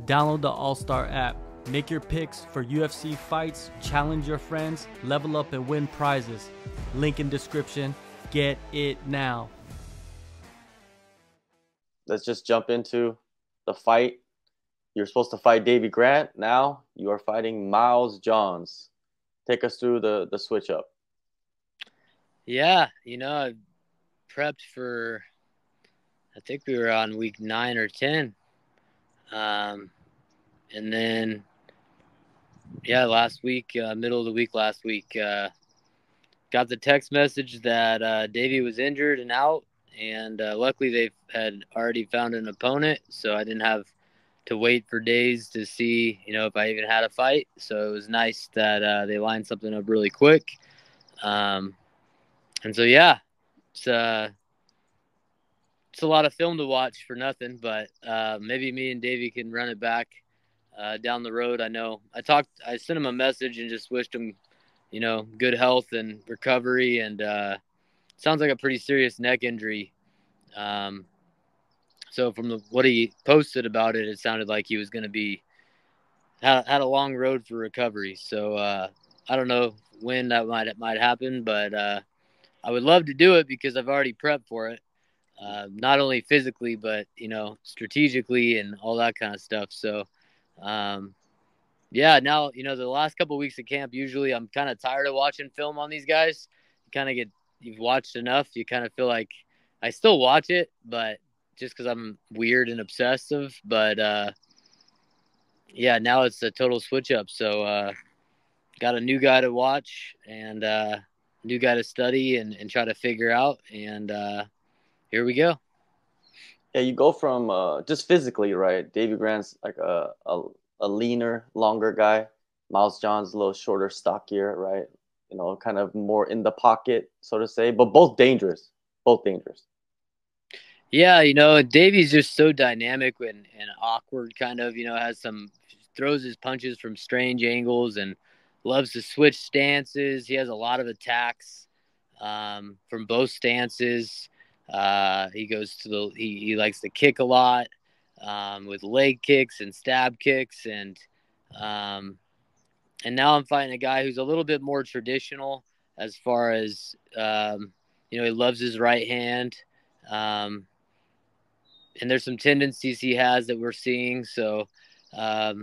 Download the AllStar app. Make your picks for UFC fights, challenge your friends, level up and win prizes. Link in description. Get it now. Let's just jump into the fight. You're supposed to fight Davy Grant. Now you are fighting Miles Johns. Take us through the switch up. Yeah, I prepped for, I think we were on week 9 or 10. And then, last week, middle of the week last week, got the text message that Davey was injured and out. And luckily they had already found an opponent, so I didn't have to wait for days to see, if I even had a fight. So it was nice that they lined something up really quick. And so, it's a lot of film to watch for nothing, but maybe me and Davey can run it back down the road. I know I sent him a message and just wished him, good health and recovery. And sounds like a pretty serious neck injury. So from what he posted about it, it sounded like he was going to be had a long road for recovery. So I don't know when that might happen, but I would love to do it because I've already prepped for it. Not only physically, but, strategically and all that kind of stuff. So, now, the last couple of weeks of camp, usually I'm kind of tired of watching film on these guys. You've watched enough. You kind of feel like I still watch it, but just because I'm weird and obsessive. But, now it's a total switch up. So, got a new guy to watch and new guy to study and try to figure out. And, here we go. Yeah, you go from just physically, right? Davy Grant's like a leaner, longer guy. Miles Johns a little shorter, stockier, right? Kind of more in the pocket, so to say, but both dangerous. Both dangerous. Yeah, Davy's just so dynamic and awkward, kind of, throws his punches from strange angles and loves to switch stances. He has a lot of attacks from both stances. He likes to kick a lot with leg kicks and stab kicks. And now I'm fighting a guy who's a little bit more traditional as far as, he loves his right hand. And there's some tendencies he has that we're seeing. So I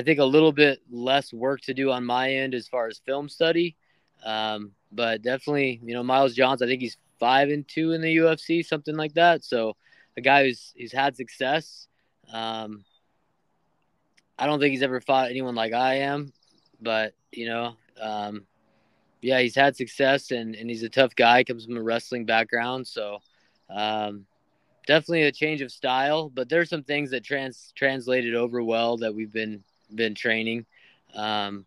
think a little bit less work to do on my end as far as film study. But definitely, Miles Johns, I think he's 5-2 in the UFC, something like that. So a guy who's had success. I don't think he's ever fought anyone like I am, but he's had success and he's a tough guy. Comes from a wrestling background, so definitely a change of style. But there's some things that translated over well that we've been training, and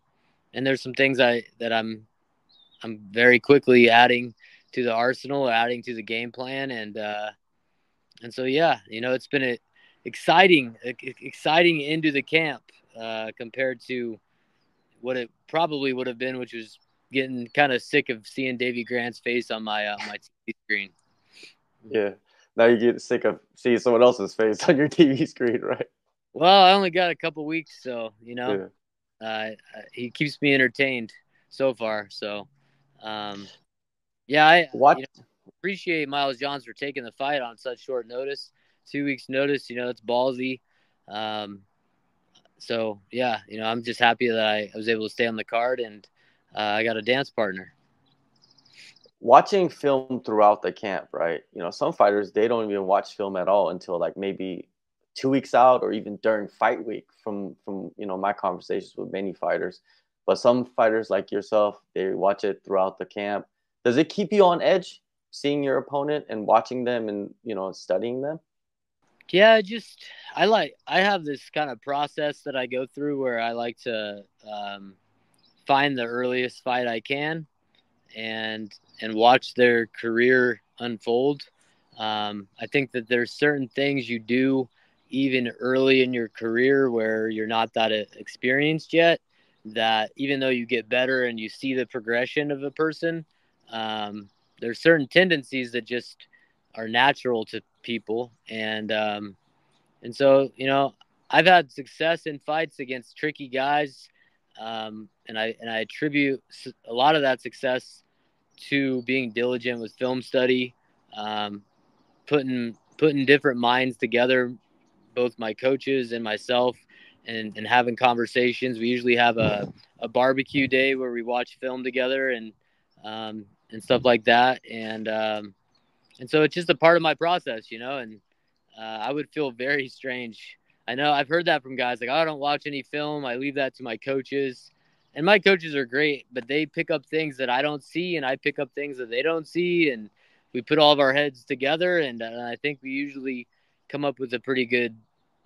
there's some things that I'm very quickly adding to the arsenal, adding to the game plan. And so, it's been an exciting into the camp compared to what it probably would have been, which was getting kind of sick of seeing Davy Grant's face on my TV screen. Yeah. Now you get sick of seeing someone else's face on your TV screen, right? Well, I only got a couple weeks, so, Yeah. He keeps me entertained so far. So, What? Appreciate Miles Johns for taking the fight on such short notice. 2 weeks notice, it's ballsy. So I'm just happy that I was able to stay on the card and I got a dance partner. Watching film throughout the camp, right? Some fighters, they don't even watch film at all until like maybe 2 weeks out or even during fight week from my conversations with many fighters. But some fighters like yourself, they watch it throughout the camp. Does it keep you on edge seeing your opponent and watching them and, studying them? Yeah, I have this kind of process that I go through where I like to find the earliest fight I can and watch their career unfold. I think that there's certain things you do even early in your career where you're not that experienced yet, that even though you get better and you see the progression of a person, there's certain tendencies that just are natural to people. And so, I've had success in fights against tricky guys, and I attribute a lot of that success to being diligent with film study, um, putting different minds together, both my coaches and myself, and having conversations. We usually have a barbecue day where we watch film together and stuff like that, and so it's just a part of my process, you know. And I would feel very strange. I know I've heard that from guys like, oh, I don't watch any film. I leave that to my coaches. And my coaches are great, but they pick up things that I don't see, and I pick up things that they don't see. And we put all of our heads together, and I think we usually come up with a pretty good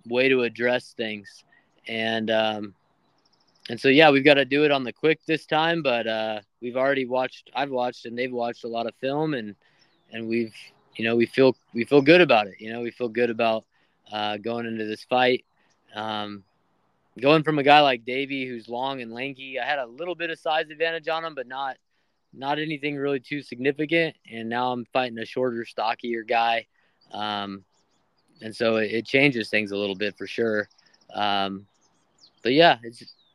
way to address things. And so, yeah, we've got to do it on the quick this time, but I've watched, and they've watched a lot of film, and we've, we feel good about it. We feel good about going into this fight. Going from a guy like Davey, who's long and lanky, I had a little bit of size advantage on him, but not anything really too significant. And now I'm fighting a shorter, stockier guy. And so it changes things a little bit for sure. But yeah,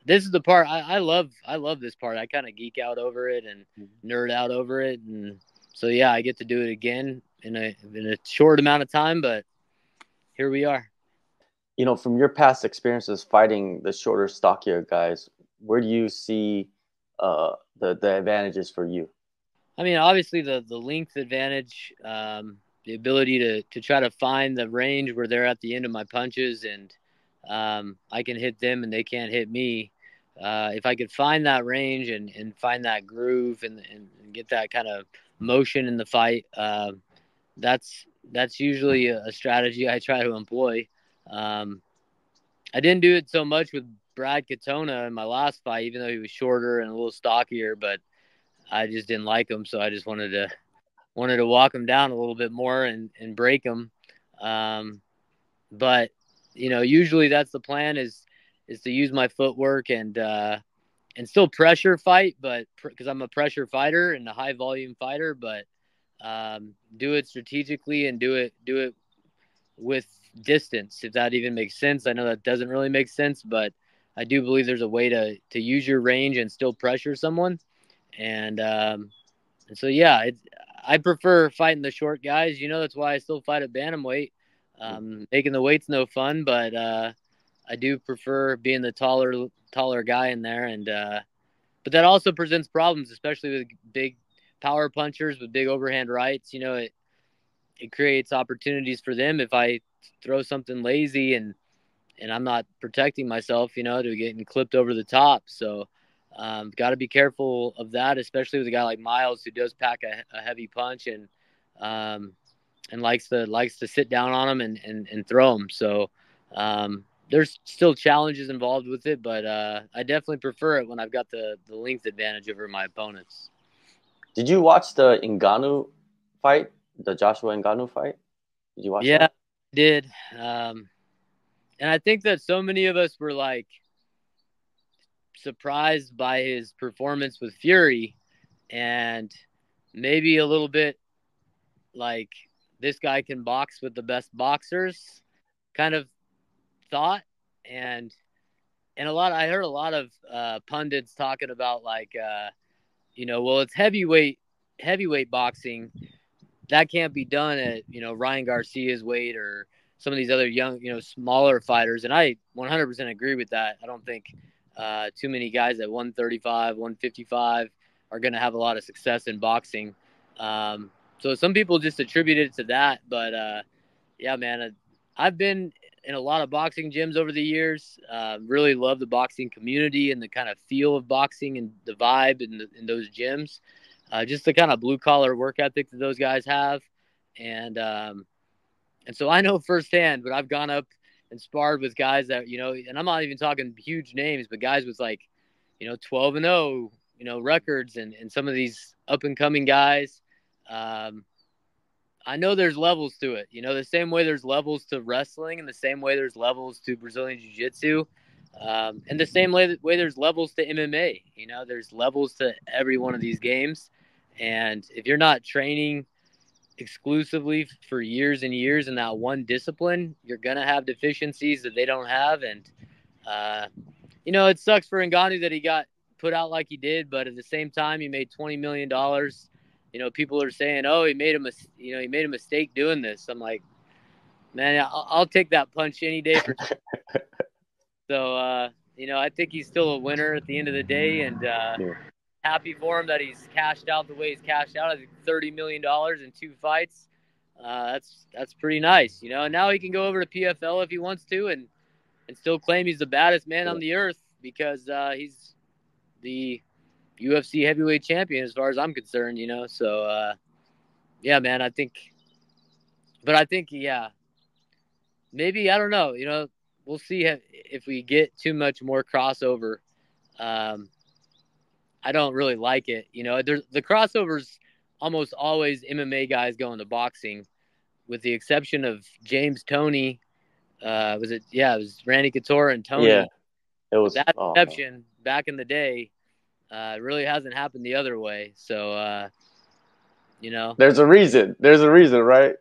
this is the part I love. I love this part. I kind of geek out over it and nerd out over it. And so, yeah, I get to do it again in a short amount of time, but here we are. From your past experiences fighting the shorter, stockier guys, where do you see the advantages for you? I mean, obviously the length advantage, the ability to try to find the range where they're at the end of my punches, and I can hit them and they can't hit me. If I could find that range and find that groove and get that kind of motion in the fight, that's usually a strategy I try to employ. I didn't do it so much with Brad Katona in my last fight, even though he was shorter and a little stockier, but I just didn't like him. So I just wanted to walk him down a little bit more and break him. But usually that's the plan is to use my footwork and still pressure fight, but because I'm a pressure fighter and a high volume fighter, but do it strategically and do it with distance, if that even makes sense. I know that doesn't really make sense, but I do believe there's a way to use your range and still pressure someone. And so, yeah, I prefer fighting the short guys. That's why I still fight at bantamweight. Making the weight's no fun, but I do prefer being the taller guy in there. And but that also presents problems, especially with big power punchers with big overhand rights. It creates opportunities for them if I throw something lazy and I'm not protecting myself, to getting clipped over the top. So got to be careful of that, especially with a guy like Miles, who does pack a heavy punch and likes to sit down on him and throw him. So there's still challenges involved with it, but I definitely prefer it when I've got the length advantage over my opponents. Did you watch the Ngannou fight, the Joshua Ngannou fight? Did you watch that? Yeah, I did. And I think that so many of us were like surprised by his performance with Fury, and maybe a little bit like, this guy can box with the best boxers kind of thought. And I heard a lot of pundits talking about like, well, it's heavyweight boxing. That can't be done at, Ryan Garcia's weight or some of these other young, smaller fighters. And I 100% agree with that. I don't think too many guys at 135, 155 are going to have a lot of success in boxing. So some people just attribute it to that. But yeah, man, I've been in a lot of boxing gyms over the years. Really love the boxing community and the kind of feel of boxing and the vibe in those gyms. Just the kind of blue collar work ethic that those guys have. And so I know firsthand, but I've gone up and sparred with guys that, and I'm not even talking huge names, but guys with like, 12-0, records and some of these up and coming guys. I know there's levels to it, the same way there's levels to wrestling and the same way there's levels to Brazilian Jiu-Jitsu. And the same way there's levels to MMA, there's levels to every one of these games. And if you're not training exclusively for years and years in that one discipline, you're going to have deficiencies that they don't have. And, it sucks for Ngannou that he got put out like he did, but at the same time, he made $20 million. People are saying, oh, he made a mistake doing this. I'm like, man, I'll take that punch any day for. So, I think he's still a winner at the end of the day, and happy for him that he's cashed out the way he's cashed out. I think $30 million in 2 fights. That's pretty nice, And now he can go over to PFL if he wants to, and still claim he's the baddest man on the earth because he's the UFC heavyweight champion as far as I'm concerned, So, yeah, man, I think, yeah, maybe, I don't know, we'll see if we get too much more crossover. I don't really like it. The crossovers almost always MMA guys go into boxing, with the exception of James Toney. It was Randy Couture and Tony. Yeah, it was that exception back in the day. It really hasn't happened the other way. So, there's a reason. There's a reason, right?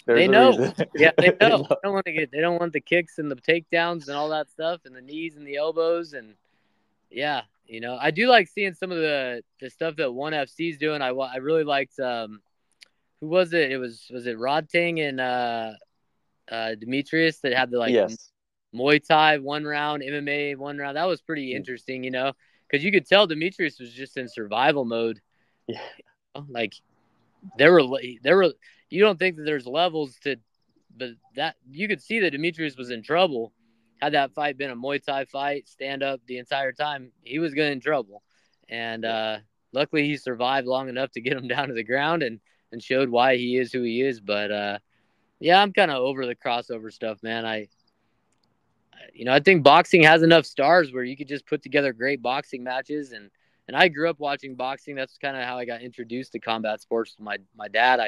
They know. Yeah, they know. They don't want the kicks and the takedowns and all that stuff, and the knees and the elbows, and yeah, I do like seeing some of the stuff that ONE FC's doing. I really liked who was it? Was it Rod Ting and Demetrius that had the yes. Muay Thai 1 round, MMA 1 round. That was pretty interesting, because you could tell Demetrius was just in survival mode. Yeah, like there were. You don't think that there's levels to, but that you could see that Demetrius was in trouble. Had that fight been a Muay Thai fight, stand up the entire time, he was getting in trouble. And luckily he survived long enough to get him down to the ground and showed why he is who he is. But yeah, I'm kind of over the crossover stuff, man. I think boxing has enough stars where you could just put together great boxing matches. And I grew up watching boxing. That's kind of how I got introduced to combat sports with my dad.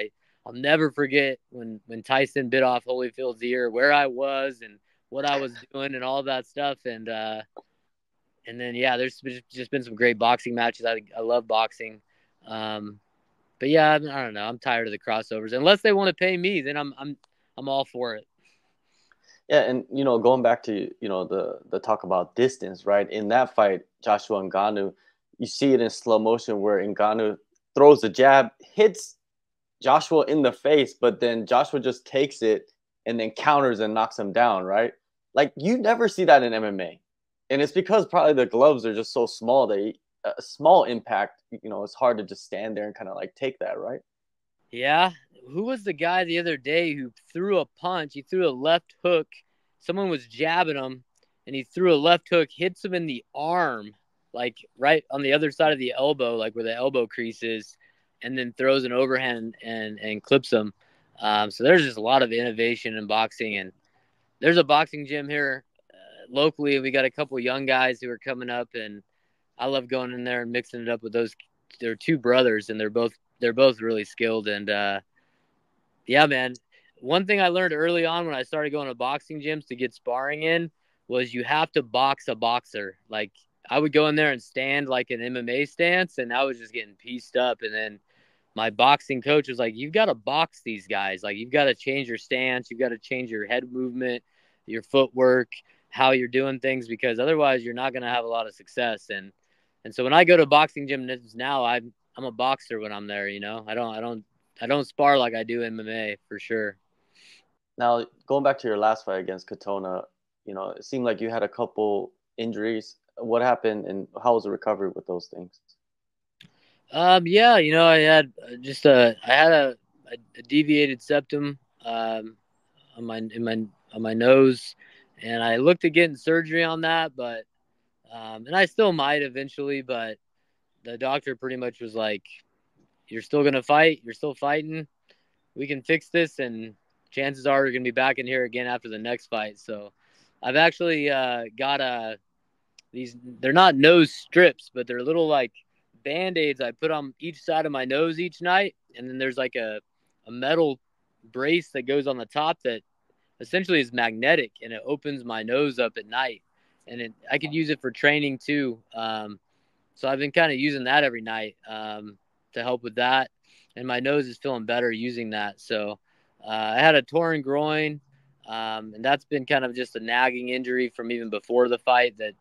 I'll never forget when Tyson bit off Holyfield's ear, where I was and what I was doing and all that stuff. And then, yeah, there's just been some great boxing matches. I love boxing. But yeah, I don't know. I'm tired of the crossovers. Unless they want to pay me, then I'm all for it. Yeah, and going back to the talk about distance, right? In that fight, Joshua Ngannou, you see it in slow motion where Ngannou throws a jab, hits Joshua in the face, but then Joshua just takes it and then counters and knocks him down, right? Like, you never see that in MMA. And it's because probably the gloves are just so small that a small impact, it's hard to just stand there and kind of take that, right? Yeah. Who was the guy the other day who threw a punch? He threw a left hook. Someone was jabbing him, and he threw a left hook, hits him in the arm, right on the other side of the elbow, where the elbow crease is, and then throws an overhand and clips him. So there's just a lot of innovation in boxing, and there's a boxing gym here locally. We got a couple young guys who are coming up, and I love going in there and mixing it up with those. They're 2 brothers, and they're both really skilled. And yeah, man, one thing I learned early on when I started going to boxing gyms to get sparring in was you have to box a boxer. I would go in there and stand like an MMA stance, and I was just getting pieced up. And then my boxing coach was like, you've got to box these guys. You've got to change your stance. You've got to change your head movement, your footwork, how you're doing things, because otherwise you're not going to have a lot of success. And so when I go to boxing gyms now, I'm a boxer when I'm there, I don't spar like I do MMA for sure. Now, going back to your last fight against Katona, it seemed like you had a couple injuries. What happened, and how was the recovery with those things? Yeah, I had a deviated septum on my nose, and I looked at getting surgery on that, but and I still might eventually, but the doctor pretty much was like, you're still going to fight. You're still fighting. We can fix this, and chances are you're going to be back in here again after the next fight. So I've actually got these, they're not nose strips, but they're little Band-Aids I put on each side of my nose each night. And then there's a metal brace that goes on the top that essentially is magnetic, and it opens my nose up at night. And I could use it for training too. So I've been kind of using that every night to help with that. and my nose is feeling better using that. So I had a torn groin, and that's been kind of just a nagging injury from even before the fight that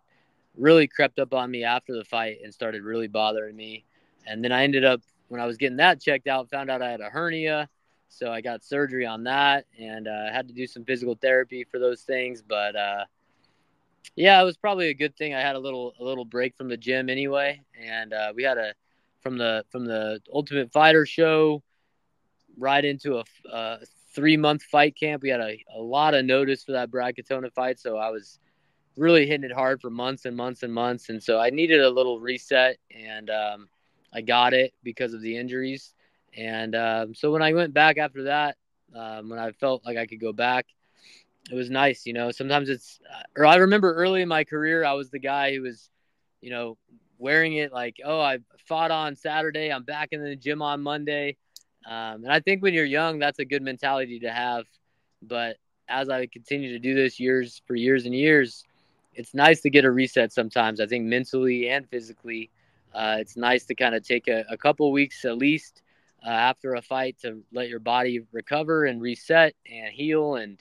really crept up on me after the fight and started really bothering me. And then I ended up, when I was getting that checked out, found out I had a hernia. So I got surgery on that, and had to do some physical therapy for those things. But yeah, it was probably a good thing. I had a little break from the gym anyway, and we had from the Ultimate Fighter show right into a 3-month fight camp. We had a lot of notice for that Brad Katona fight, so I was really hitting it hard for months and months and months. And so I needed a little reset, and I got it because of the injuries. And so when I went back after that, when I felt like I could go back, it was nice. Sometimes or I remember early in my career, I was the guy who was, wearing it like, oh, I fought on Saturday, I'm back in the gym on Monday. And I think when you're young, that's a good mentality to have. But as I continue to do this for years and years, it's nice to get a reset sometimes. I think mentally and physically, it's nice to kind of take a couple weeks at least after a fight to let your body recover and reset and heal, and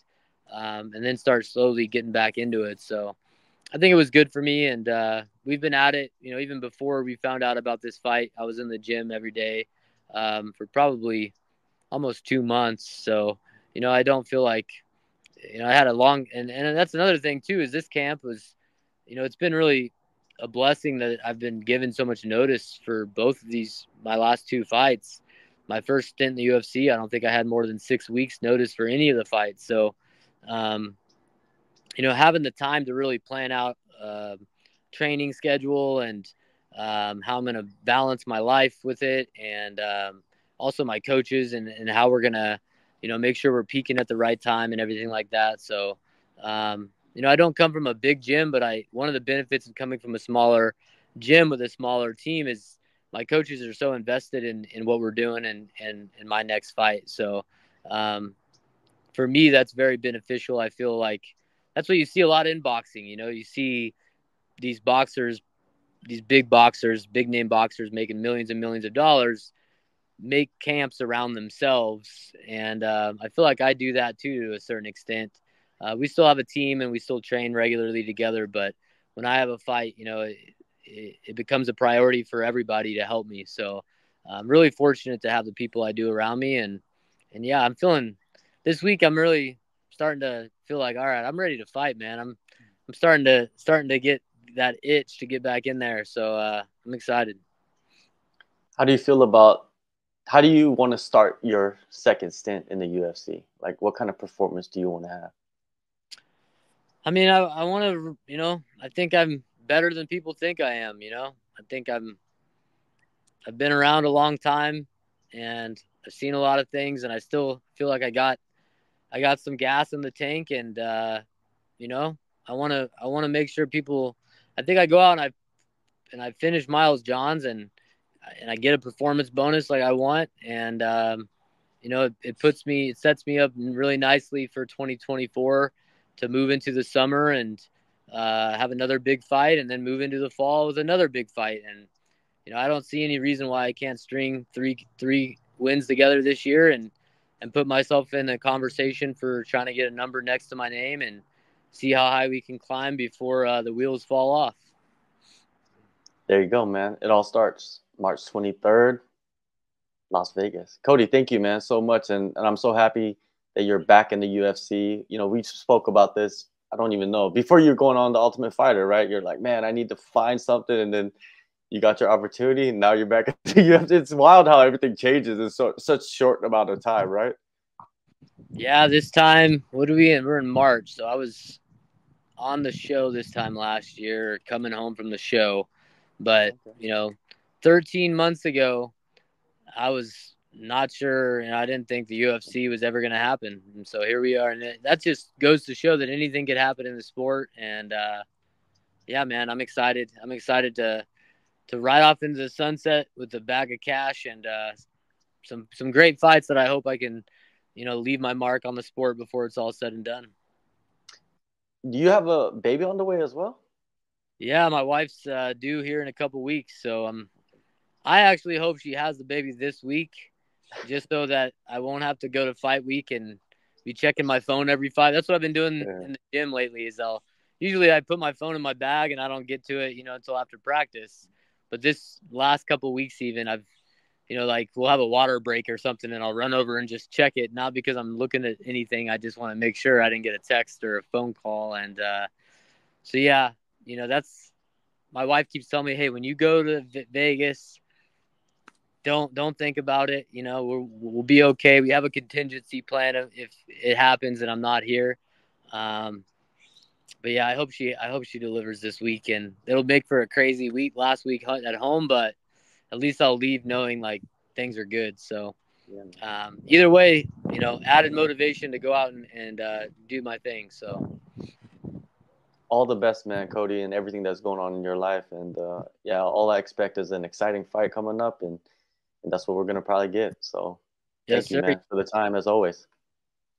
then start slowly getting back into it. So I think it was good for me, and we've been at it. Even before we found out about this fight, I was in the gym every day for probably almost 2 months. So I don't feel like I had a long, and that's another thing too, is this camp was, it's been really a blessing that I've been given so much notice for both of my last 2 fights. My first stint in the UFC, I don't think I had more than 6 weeks notice for any of the fights. So, having the time to really plan out training schedule and how I'm going to balance my life with it, and also my coaches and how we're going to, make sure we're peaking at the right time and everything like that. So, I don't come from a big gym, but one of the benefits of coming from a smaller gym with a smaller team is my coaches are so invested in what we're doing and in my next fight. So, for me, that's very beneficial. I feel like that's what you see a lot in boxing. You see these boxers, these big boxers, big name boxers making millions and millions of dollars, make camps around themselves. And I feel like I do that too, to a certain extent. We still have a team and we still train regularly together, but when I have a fight, it becomes a priority for everybody to help me. So I'm really fortunate to have the people I do around me. And yeah, I'm feeling this week, I'm really starting to feel like, all right, I'm ready to fight, man. I'm starting to get that itch to get back in there. So I'm excited. How do you want to start your second stint in the UFC? Like, what kind of performance do you want to have? I mean, I want to, I think I'm better than people think I am. I think I've been around a long time, and I've seen a lot of things, and I still feel like I got some gas in the tank, and I want to make sure people. I think I go out and I finish Miles Johns, and I get a performance bonus like I want, and it sets me up really nicely for 2024 to move into the summer and have another big fight, and then move into the fall with another big fight. And I don't see any reason why I can't string three wins together this year and put myself in a conversation for trying to get a number next to my name and see how high we can climb before the wheels fall off. There you go, man. It all starts March 23rd, Las Vegas. Cody, thank you, man, so much. And I'm so happy that you're back in the UFC. We spoke about this, I don't even know, before you're going on the Ultimate Fighter, right? You're like, man, I need to find something. And then you got your opportunity, and now you're back at the UFC. It's wild how everything changes in such short amount of time, right? Yeah, this time, what are we in? We're in March. So I was on the show this time last year, coming home from the show. But, 13 months ago, I was not sure, and I didn't think the UFC was ever going to happen. And so here we are. And that just goes to show that anything could happen in the sport. And, yeah, man, I'm excited. I'm excited to ride off into the sunset with a bag of cash and some great fights that I hope I can, leave my mark on the sport before it's all said and done. Do you have a baby on the way as well? Yeah, my wife's due here in a couple weeks, so I actually hope she has the baby this week. just so that I won't have to go to fight week and be checking my phone every fight. That's what I've been doing in the gym lately. Is usually I put my phone in my bag and I don't get to it, until after practice. But this last couple of weeks, even I've, like we'll have a water break or something, and I'll run over and just check it. Not because I'm looking at anything. I just want to make sure I didn't get a text or a phone call. And so yeah, that's my wife keeps telling me, hey, when you go to Vegas, don't think about it. We'll be okay. We have a contingency plan if it happens and I'm not here. But yeah, I hope she delivers this week, and it'll make for a crazy week. Last week at home, but at least I'll leave knowing like things are good. So either way, added motivation to go out and do my thing. So all the best, man, Cody, and everything that's going on in your life. And yeah, all I expect is an exciting fight coming up, and that's what we're gonna probably get. So yes, thank you, sir. man, for the time as always.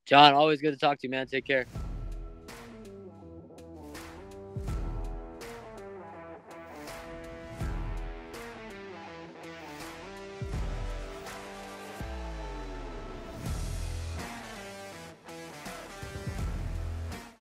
John, always good to talk to you, man. Take care.